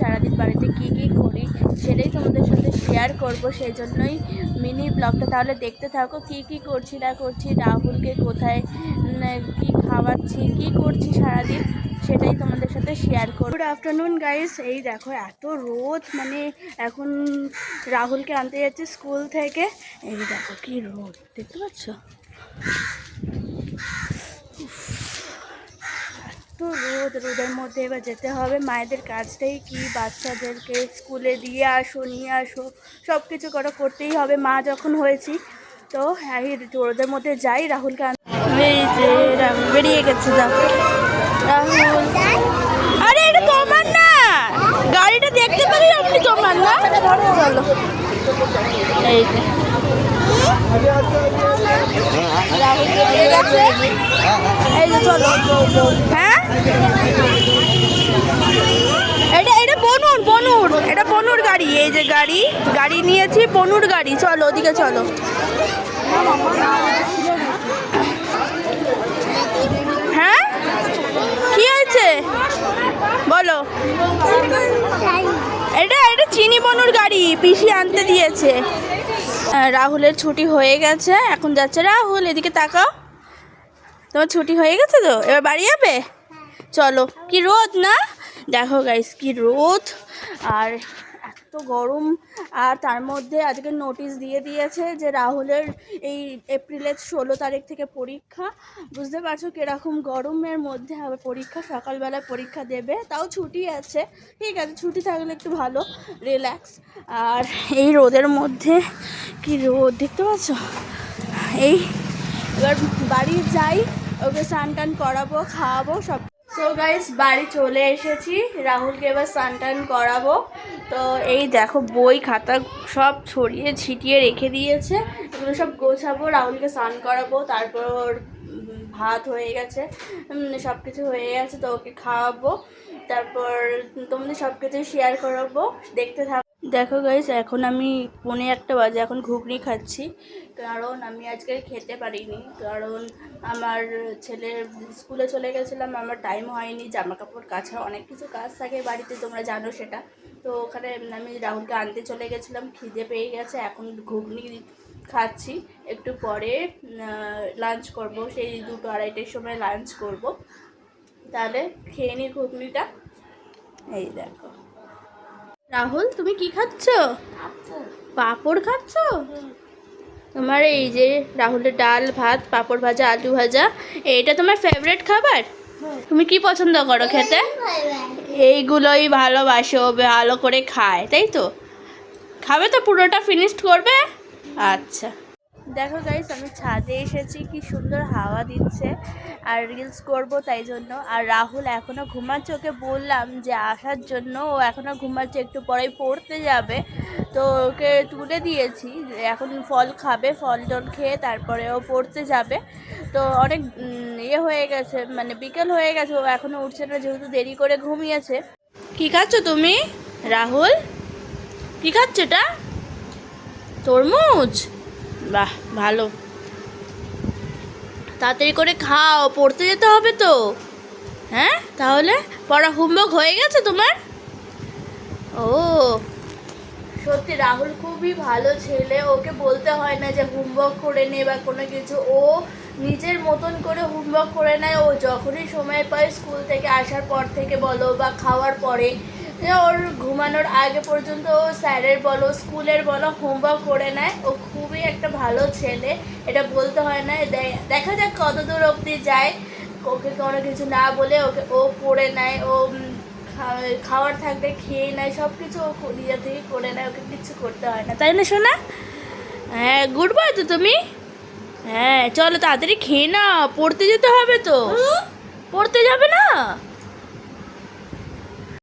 সারাদিন বাড়িতে কী কী করি সেটাই তোমাদের সাথে শেয়ার করব, সেই জন্যই মিনি ব্লগটা। তাহলে দেখতে থাকো কী কী করছি না করছি, রাহুলকে কোথায় কী খাওয়াচ্ছি, কী করছি সারাদিন, সেটাই তোমাদের সাথে শেয়ার করব। Good afternoon guys. এই দেখো এত রোদ, মানে এখন রাহুলকে আনতে যাচ্ছি স্কুল থেকে। এই দেখো কি রোদ, দেখতে পাচ্ছ? এত রোদ, রোদের মধ্যে এবার যেতে হবে। মায়েদের কাজটাই কি, বাচ্চাদেরকে স্কুলে দিয়ে আসো, নিয়ে আসো, সব কিছু করতেই হবে মা যখন হয়েছি। তো এই রোদের মধ্যে যাই, রাহুলকে এই যে রাহুল বেরিয়ে গেছে। রাহুল, আরে এটা তোমার না, গাড়িটা দেখতে পারি আপনি, তোমার না? চলো, এই যে রাহুল বেরিয়ে গেছে, এই যে চলো। হ্যাঁ, এটা বনুর গাড়ি। এই যে গাড়ি নিয়েছি, বনুর গাড়ি। চলো ওদিকে চলো। হ্যাঁ, কি হয়েছে বলো? এটা চিনি বনুর গাড়ি, পিসি আনতে দিয়েছে। রাহুলের ছুটি হয়ে গেছে, এখন যাচ্ছে। রাহুল এদিকে তাকাও, তোমার ছুটি হয়ে গেছে তো, এবার বাড়ি যাবে? চলো। কি রোদ না, দেখো গাইস কি রোদ, আর এত গরম। আর তার মধ্যে আজকে নোটিশ দিয়ে দিয়েছে যে রাহুলের এই এপ্রিলের 16 তারিখ থেকে পরীক্ষা। বুঝতে পারছো কীরকম গরমের মধ্যে আবার পরীক্ষা, সকালবেলায় পরীক্ষা দেবে, তাও ছুটি আছে, ঠিক আছে, ছুটি থাকলে একটু ভালো, রিল্যাক্স। আর এই রোদের মধ্যে কি রোদ, দেখতে পাচ্ছ? এই এবার বাড়ি যাই, ওকে স্নান টান করাবো, খাওয়াবো সব। সো গাইস বাড়ি চলে এসেছি, রাহুলকে এবার স্নান টান করাবো। তো এই দেখো বই খাতা সব ছড়িয়ে ছিটিয়ে রেখে দিয়েছে, এগুলো সব গোছাবো, রাহুলকে স্নান করাবো। তারপর ভাত হয়ে গেছে, সব কিছু হয়ে গেছে, তো ওকে খাওয়াবো। তারপর তোমাদের সব কিছু শেয়ার করাবো, দেখতে থাকো। দেখো গাইস এখন আমি 1:45 বাজে, এখন ঘুগনি খাচ্ছি, কারণ আমি আজকে খেতে পারিনি, কারণ আমার ছেলের স্কুলে চলে গেছিলাম, আমার টাইম হয়নি, জামা কাপড় কাছা, অনেক কিছু কাজ থাকে বাড়িতে, তোমরা জানো সেটা। তো ওখানে আমি রাহুলকে আনতে চলে গেছিলাম, খিদে পেয়ে গেছে, এখন ঘুগনি খাচ্ছি। একটু পরে লাঞ্চ করব, সেই 2-2:30টার সময় লাঞ্চ করব। তাহলে খেয়ে নিই ঘুগনিটা। এই দেখো রাহুল, তুমি কি খাচ্ছ? পাঁপড় খাচ্ছ? তোমার এই যে রাহুলের ডাল ভাত, পাঁপড় ভাজা, আলু ভাজা, এইটা তোমার ফেভারিট খাবার? তুমি কি পছন্দ করো খেতে? এইগুলোই ভালোবাসো, ভালো করে খায়, তাই তো? খাবে তো, পুরোটা ফিনিশড করবে? আচ্ছা। দেখো গাইস আমি ছাদে এসেছি, কি সুন্দর হাওয়া দিচ্ছে, আর রিলস করব তাই জন্য। আর রাহুল এখনও ঘুমাচ্ছে, ওকে বললাম যে আসার জন্য, ও এখনও ঘুমাচ্ছে, একটু পরেই পড়তে যাবে। তো ওকে তুলে দিয়েছি, এখন ফল খাবে, ফল টল খেয়ে তারপরে ও পড়তে যাবে। তো অনেক ইয়ে হয়ে গেছে, মানে বিকেল হয়ে গেছে, ও এখনও উঠছে না, যেহেতু দেরি করে ঘুমিয়েছে। কী খাচ্ছ তুমি রাহুল? কী খাচ্ছ এটা? তরমুজ? বাহ ভালো, তাড়াতাড়ি করে খাও, পড়তে যেতে হবে তো। হ্যাঁ, তাহলে পড়া হোমওয়ার্ক হয়ে গেছে তোমার? ও সত্যি রাহুল খুবই ভালো ছেলে, ওকে বলতে হয় না যে হোমওয়ার্ক করে নে বা কোনো কিছু, ও নিজের মতন করে হোমওয়ার্ক করে নেয়। ও যখনই সময় পায়, স্কুল থেকে আসার পর থেকে বলো বা খাওয়ার পরে, ওর ঘুমানোর আগে পর্যন্ত ও স্যারের বলো স্কুলের বলো হোমওয়ার্ক করে নেয়। ও খুবই একটা ভালো ছেলে, এটা বলতে হয় না। দেখা যাক কত দূর অবধি যায়, ওকে কোনো কিছু না বলে ওকে ও পড়ে নেয়, ও খাওয়ার থাকলে খেয়ে নেয়, সব কিছু ও নিজে থেকে করে নেয়, ওকে কিছু করতে হয় না, তাই না শোনা? হ্যাঁ, গুড বয় তো তুমি। হ্যাঁ চলো তাড়াতাড়ি খেয়ে না, পড়তে যেতে হবে তো। পড়তে যাবে না?